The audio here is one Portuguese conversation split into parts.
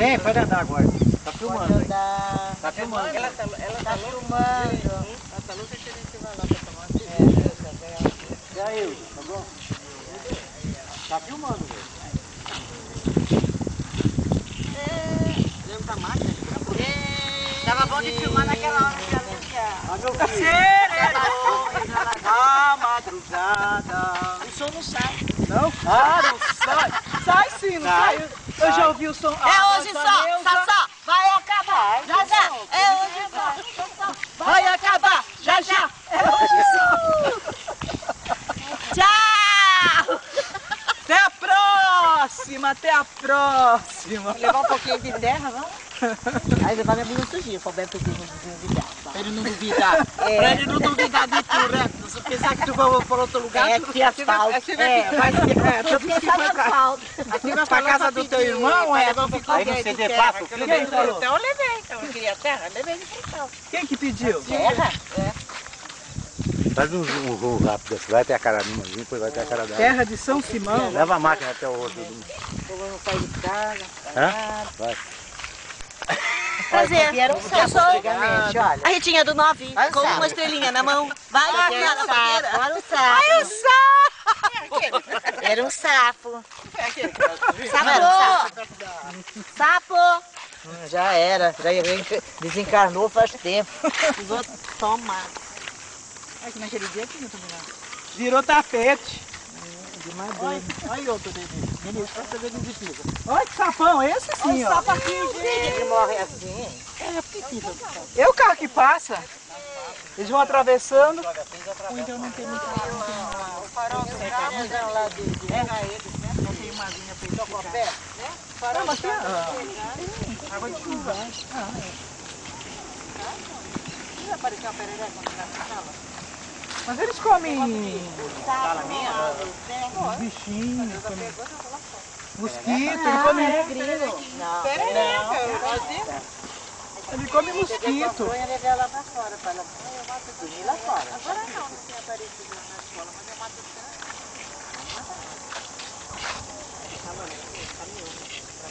Vem, pode andar agora. Tá filmando, hein? Tá filmando. Ela tá filmando. Ela tá louca que a gente vai lá pra tomar uma cerveja. E aí, tá bom? Tá filmando, velho. Lembra da máquina? Tava bom de filmar naquela hora que a luz ia. Meu filho. A madrugada. O som não sai. Não? Ah, não sai. Sai sim, não sai. Eu já ouvi o som. É hoje só, vai acabar. Já. É hoje só. Vai acabar. Já. É hoje só. Tchau. Até a próxima, até a próxima. Levar um pouquinho de terra, vamos? Aí levar minha blusa sujinha, pra o Beto pedir um pouquinho de terra. Pra ele não duvidar. Pra ele não duvidar de tu, né? Se pensar que tu vai para outro lugar, É, tu que asfalto. vai eu pensar no asfalto. Aqui vai pra casa do teu irmão, é? Aí no CD passa, Quem falou? então eu levei. Então eu queria terra, levei de quintal. Quem que pediu? Terra? Faz um voo rápido, assim. Vai até a cara minha, depois vai até a cara dela. Terra de São Simão. Leva a máquina até o outro. O povo não sai de casa. Hã? Vai. Prazer. Era um sapo antigamente, olha. A Ritinha do 9, Vai, com sapo. uma estrelinha na mão. Vai, Era um sapo, olha o sapo. Ai, o sapo! Era um sapo. Sapo! Já era, desencarnou faz tempo. Vou tomar. Ai, que naquele dia que não virou tapete. De madeira. Olha outro dele. Ministro, pra você ver de pica. Olha que sapão, esse sim, ó. Sapo aqui, Ele morre assim. É o carro que passa. Eles vão atravessando. Ou então não tem muito O farol do carro lá de errar eles, né? Não tem uma linha pra ele ficar. Pé, né? Farol do Ah, água de chuva. Vai aparecer uma perereca quando vai na sala? Mas eles comem Sala minha? os bichinhos, comem mosquito, ele come, Não. ele come mosquito. Põe e levar lá pra fora, para ela dormir lá fora. Agora não tem aparecido na escola, mas eu mato tanto.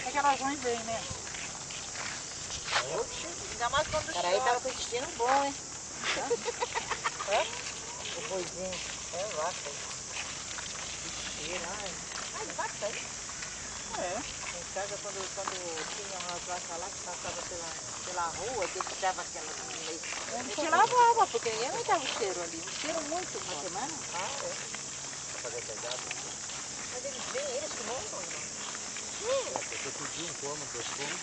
É que elas vão e vêm, né? Ainda mais quando chove. Aí tava com o destino bom, hein? O boizinho. É vaca. Cheiro, ai, vaca aí. É. Em casa, quando tinha umas vacas lá que passavam pela rua, deixava aquela no meio. A gente lavava, porque ninguém aguentava o cheiro ali. Um cheiro muito uma semana. Mas eles vêm, eles que montam, não? Você pediu um cômodo, dois cômodos.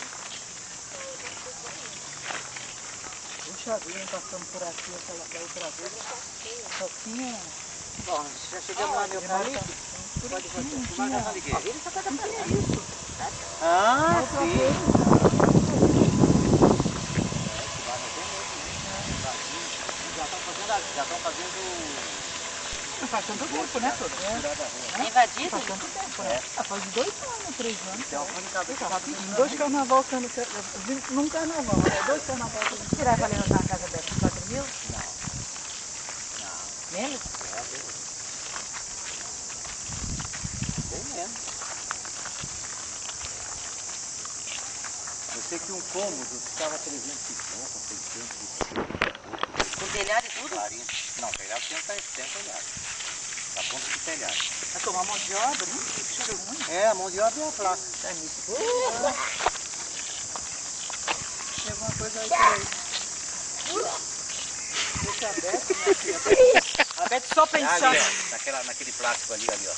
Puxa vida, passando por aqui, aquela da outra vez. Soquinha. Bom, já chegamos lá no eucalipto. Pode fazer. Ele só tá dando isso. Ah, sim. Já estão fazendo. Faz tanto tempo, né, Toto? É invadido? Faz tanto tempo, né? Faz 2 anos, 3 anos. Tem uma cabeça rapidinho. 2 carnaval num carnaval, né? 2 carnaval. Você vai valer na casa dessa 4 mil? Menos? Bem menos. Eu sei que um cômodo custava 350, 600. Com telhado e tudo? 40. Não, telhado tem telhado. Da ponta do telhado. Vai tomar mão de obra? Cheiro ruim. É, a mão de obra e a placa. Tem alguma coisa aí por aí. Deixa aberto, minha filha. A Beth só pensar. Ali, ó, naquele plástico ali, ó.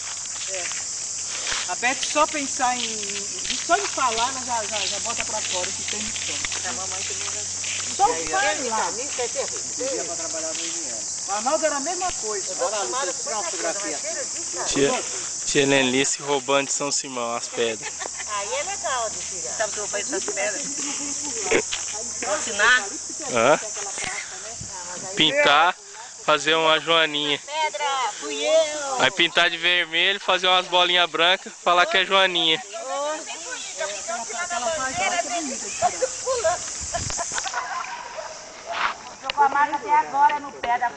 A Beth só pensar em. Só em falar, ela já bota pra fora o que tem no chão. A mamãe também já... Só vai lá. Isso é terrível. Dia para trabalhar no INM. O Arnaldo era a mesma coisa. Olha lá, Lucas, tira uma fotografia. Tia Lenice roubando de São Simão as pedras. Aí é legal de tirar. Sabe o que eu vou fazer essas pedras? Vou ensinar. Hã? Pintar, fazer uma joaninha. Pedra, fui eu. Aí pintar de vermelho, fazer umas bolinhas brancas, falar que é joaninha. Tô com a marca até agora no pé da